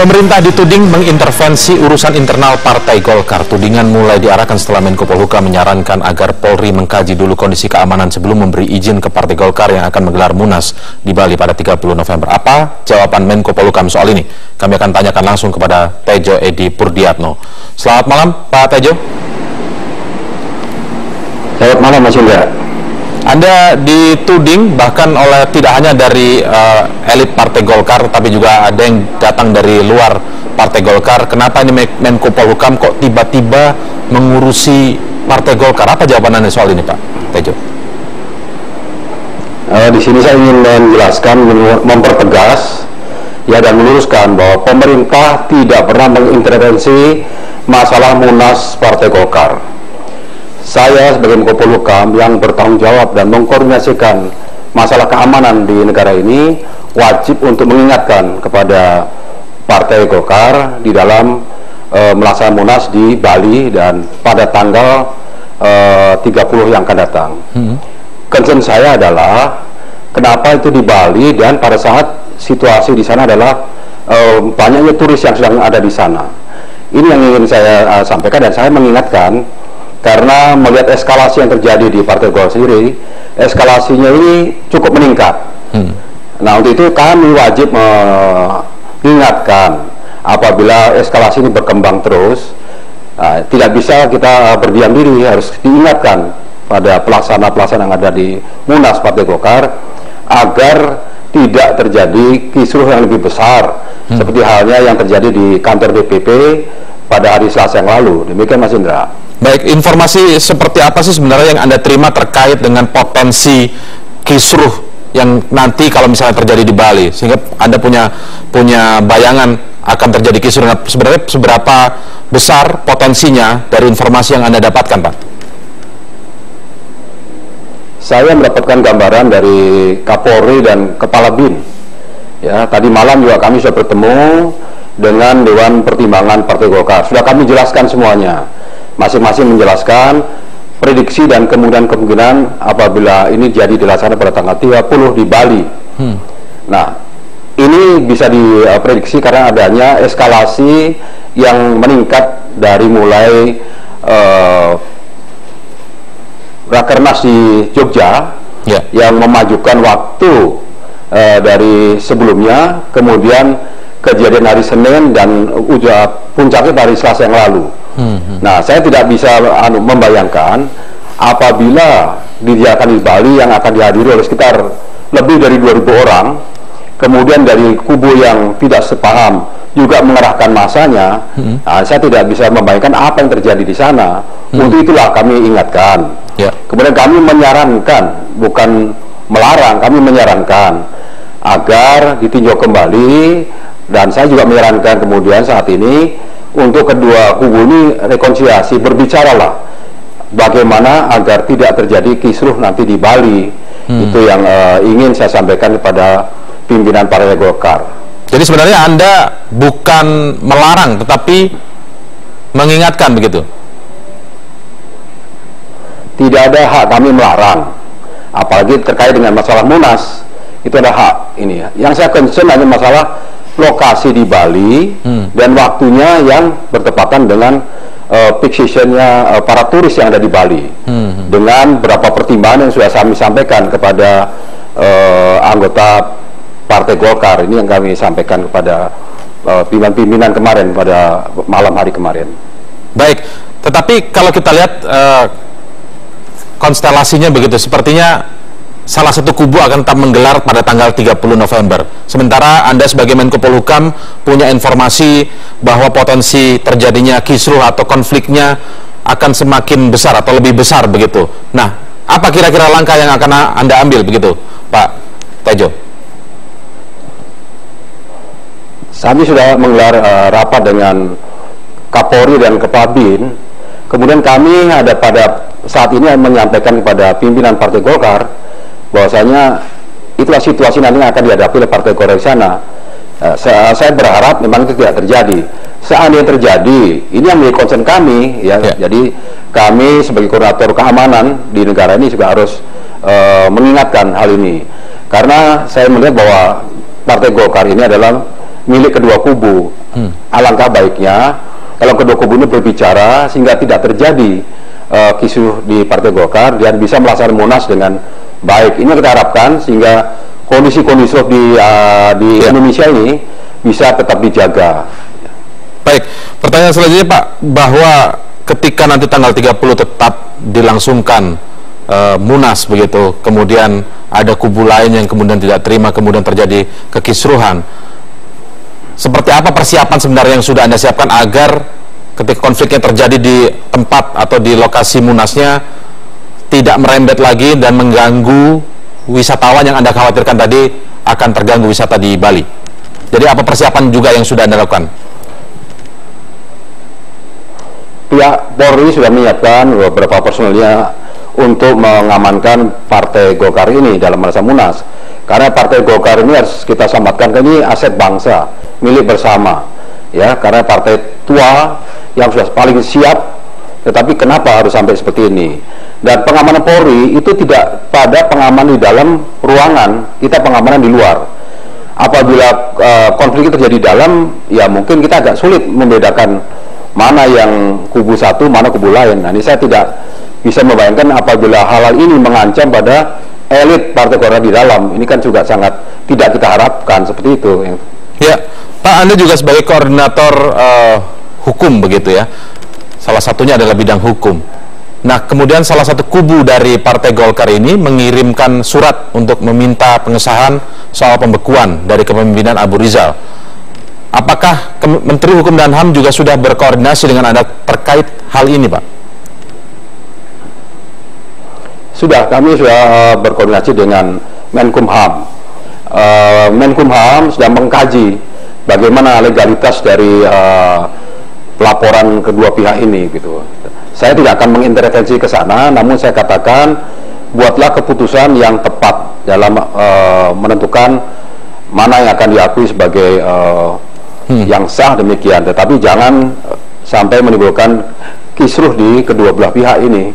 Pemerintah dituding mengintervensi urusan internal Partai Golkar. Tudingan mulai diarahkan setelah Menko Polhukam menyarankan agar Polri mengkaji dulu kondisi keamanan sebelum memberi izin ke Partai Golkar yang akan menggelar Munas di Bali pada 30 November. Apa jawaban Menko Polhukam soal ini? Kami akan tanyakan langsung kepada Tejo Edi Purdiatno. Selamat malam, Pak Tejo. Selamat malam, Mas Indra. Anda dituding bahkan oleh tidak hanya dari elit Partai Golkar, tapi juga ada yang datang dari luar Partai Golkar. Kenapa ini Menko Polhukam kok tiba-tiba mengurusi Partai Golkar? Apa jawaban Anda soal ini, Pak Tejo? Di sini saya ingin menjelaskan, mempertegas ya, dan meluruskan bahwa pemerintah tidak pernah mengintervensi masalah Munas Partai Golkar. Saya sebagai Menko Polhukam yang bertanggung jawab dan mengkoordinasikan masalah keamanan di negara ini wajib untuk mengingatkan kepada Partai Golkar di dalam melaksanakan Munas di Bali dan pada tanggal 30 yang akan datang. Concern saya adalah kenapa itu di Bali dan pada saat situasi di sana adalah banyaknya turis yang sedang ada di sana. Ini yang ingin saya sampaikan, dan saya mengingatkan karena melihat eskalasi yang terjadi di Partai Golkar sendiri, eskalasinya ini cukup meningkat. Nah, untuk itu kami wajib mengingatkan apabila eskalasi ini berkembang terus, tidak bisa kita berdiam diri, harus diingatkan pada pelaksana-pelaksana yang ada di Munas Partai Golkar agar tidak terjadi kisruh yang lebih besar seperti halnya yang terjadi di kantor DPP pada hari Selasa yang lalu. Demikian, Mas Indra. Baik, informasi seperti apa sih sebenarnya yang Anda terima terkait dengan potensi kisruh yang nanti kalau misalnya terjadi di Bali, sehingga Anda punya bayangan akan terjadi kisruh? Sebenarnya seberapa besar potensinya dari informasi yang Anda dapatkan, Pak? Saya mendapatkan gambaran dari Kapolri dan Kepala BIN. Ya, tadi malam juga kami sudah bertemu dengan Dewan Pertimbangan Partai Golkar. Sudah kami jelaskan semuanya. Masing-masing menjelaskan prediksi dan kemungkinan apabila ini jadi dilaksanakan pada tanggal 30 di Bali. Nah, ini bisa diprediksi karena adanya eskalasi yang meningkat dari mulai Rakernas di Jogja yang memajukan waktu dari sebelumnya, kemudian kejadian hari Senin dan puncaknya dari Selasa yang lalu. Nah, saya tidak bisa membayangkan apabila didiakan di Bali yang akan dihadiri oleh sekitar lebih dari 2.000 orang, kemudian dari kubu yang tidak sepaham juga mengerahkan masanya. Nah, saya tidak bisa membayangkan apa yang terjadi di sana. Untuk itulah kami ingatkan. Kemudian kami menyarankan, bukan melarang, kami menyarankan agar ditinjau kembali, dan saya juga menyarankan kemudian saat ini untuk kedua kubu ini rekonsiliasi, berbicaralah bagaimana agar tidak terjadi kisruh nanti di Bali. Itu yang ingin saya sampaikan kepada pimpinan Partai Golkar. Jadi sebenarnya Anda bukan melarang, tetapi mengingatkan, begitu? Tidak ada hak kami melarang, apalagi terkait dengan masalah Munas. Itu ada hak ini ya. Yang saya concern hanya masalah lokasi di Bali dan waktunya yang bertepatan dengan peak seasonnya para turis yang ada di Bali. Dengan beberapa pertimbangan yang sudah kami sampaikan kepada anggota Partai Golkar, ini yang kami sampaikan kepada pimpinan kemarin pada malam hari kemarin. Baik, tetapi kalau kita lihat konstelasinya begitu, sepertinya salah satu kubu akan tetap menggelar pada tanggal 30 November. Sementara Anda sebagai Menko Polhukam punya informasi bahwa potensi terjadinya kisruh atau konfliknya akan semakin besar atau lebih besar, begitu. Nah, apa kira-kira langkah yang akan Anda ambil, begitu, Pak Tejo? Kami sudah menggelar rapat dengan Kapolri dan Kepala BIN. Kemudian kami ada pada saat ini menyampaikan kepada pimpinan Partai Golkar bahwasanya itulah situasi nanti yang akan dihadapi oleh Partai Golkar di sana. Saya berharap memang itu tidak terjadi. Seandainya terjadi, ini yang menjadi concern kami, ya. Jadi kami sebagai koordinator keamanan di negara ini juga harus mengingatkan hal ini, karena saya melihat bahwa Partai Golkar ini adalah milik kedua kubu. Alangkah baiknya kalau kedua kubu ini berbicara sehingga tidak terjadi kisruh di Partai Golkar dan bisa melaksanakan Munas dengan baik. Ini kita harapkan sehingga kondisi-kondisi di Indonesia ini bisa tetap dijaga. Baik, pertanyaan selanjutnya Pak, bahwa ketika nanti tanggal 30 tetap dilangsungkan Munas begitu, kemudian ada kubu lain yang kemudian tidak terima, kemudian terjadi kekisruhan. Seperti apa persiapan sebenarnya yang sudah Anda siapkan agar ketika konfliknya terjadi di tempat atau di lokasi Munasnya tidak merembet lagi dan mengganggu wisatawan yang Anda khawatirkan tadi akan terganggu wisata di Bali? Jadi apa persiapan juga yang sudah Anda lakukan? Pihak Polri sudah menyiapkan beberapa personilnya untuk mengamankan Partai Golkar ini dalam masa Munas. Karena Partai Golkar ini harus kita selamatkan, ini aset bangsa, milik bersama. Ya, karena partai tua yang sudah paling siap, tetapi kenapa harus sampai seperti ini? Dan pengamanan Polri itu tidak pada pengamanan di dalam ruangan, kita pengamanan di luar. Apabila konflik itu terjadi di dalam, ya mungkin kita agak sulit membedakan mana yang kubu satu, mana kubu lain. Nah, ini saya tidak bisa membayangkan apabila hal-hal ini mengancam pada elit Partai Golkar di dalam. Ini kan juga sangat tidak kita harapkan seperti itu. Ya, Pak, Anda juga sebagai koordinator hukum begitu ya. Salah satunya adalah bidang hukum. Nah, kemudian salah satu kubu dari Partai Golkar ini mengirimkan surat untuk meminta pengesahan soal pembekuan dari kepemimpinan Abu Rizal. Apakah Menteri Hukum dan HAM juga sudah berkoordinasi dengan Anda terkait hal ini, Pak? Sudah, kami sudah berkoordinasi dengan Menkumham. Menkumham sudah mengkaji bagaimana legalitas dari pelaporan kedua pihak ini, gitu. Saya tidak akan mengintervensi ke sana, namun saya katakan buatlah keputusan yang tepat dalam menentukan mana yang akan diakui sebagai yang sah demikian. Tetapi jangan sampai menimbulkan kisruh di kedua belah pihak ini.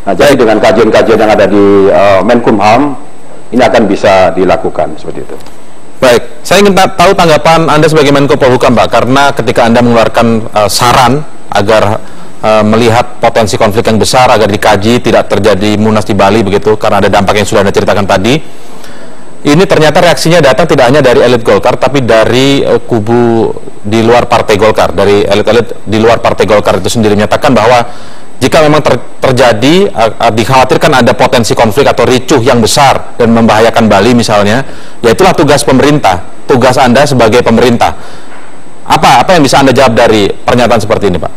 Nah, jadi dengan kajian-kajian yang ada di Menkumham ini akan bisa dilakukan seperti itu. Baik, saya ingin tahu tanggapan Anda sebagai Menko Polhukam, Pak, karena ketika Anda mengeluarkan saran agar melihat potensi konflik yang besar agar dikaji, tidak terjadi Munas di Bali begitu, karena ada dampak yang sudah Anda ceritakan tadi. Ini ternyata reaksinya datang tidak hanya dari elit Golkar, tapi dari kubu di luar Partai Golkar, dari elit-elit di luar Partai Golkar itu sendiri menyatakan bahwa jika memang terjadi, dikhawatirkan ada potensi konflik atau ricuh yang besar dan membahayakan Bali misalnya, ya itulah tugas pemerintah, tugas Anda sebagai pemerintah. Apa yang bisa Anda jawab dari pernyataan seperti ini, Pak?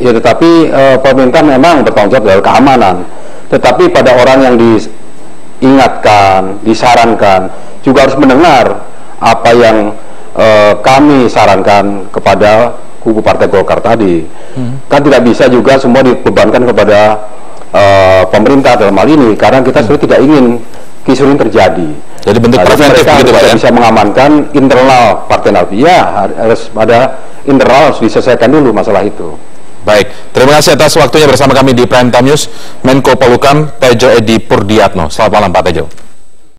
Ya, tetapi pemerintah memang bertanggung jawab dari keamanan. Tetapi pada orang yang diingatkan, disarankan, juga harus mendengar apa yang kami sarankan kepada kubu Partai Golkar tadi. Kan tidak bisa juga semua dibebankan kepada pemerintah dalam hal ini, karena kita sudah tidak ingin kisruh ini terjadi. Jadi bentuk preventif begitu, Pak, ya? Bisa mengamankan internal partai nanti. Ya, harus pada internal harus diselesaikan dulu masalah itu. Baik, terima kasih atas waktunya bersama kami di Prime Time News, Menko Polhukam Tejo Edi Purdiatno. Selamat malam, Pak Tejo.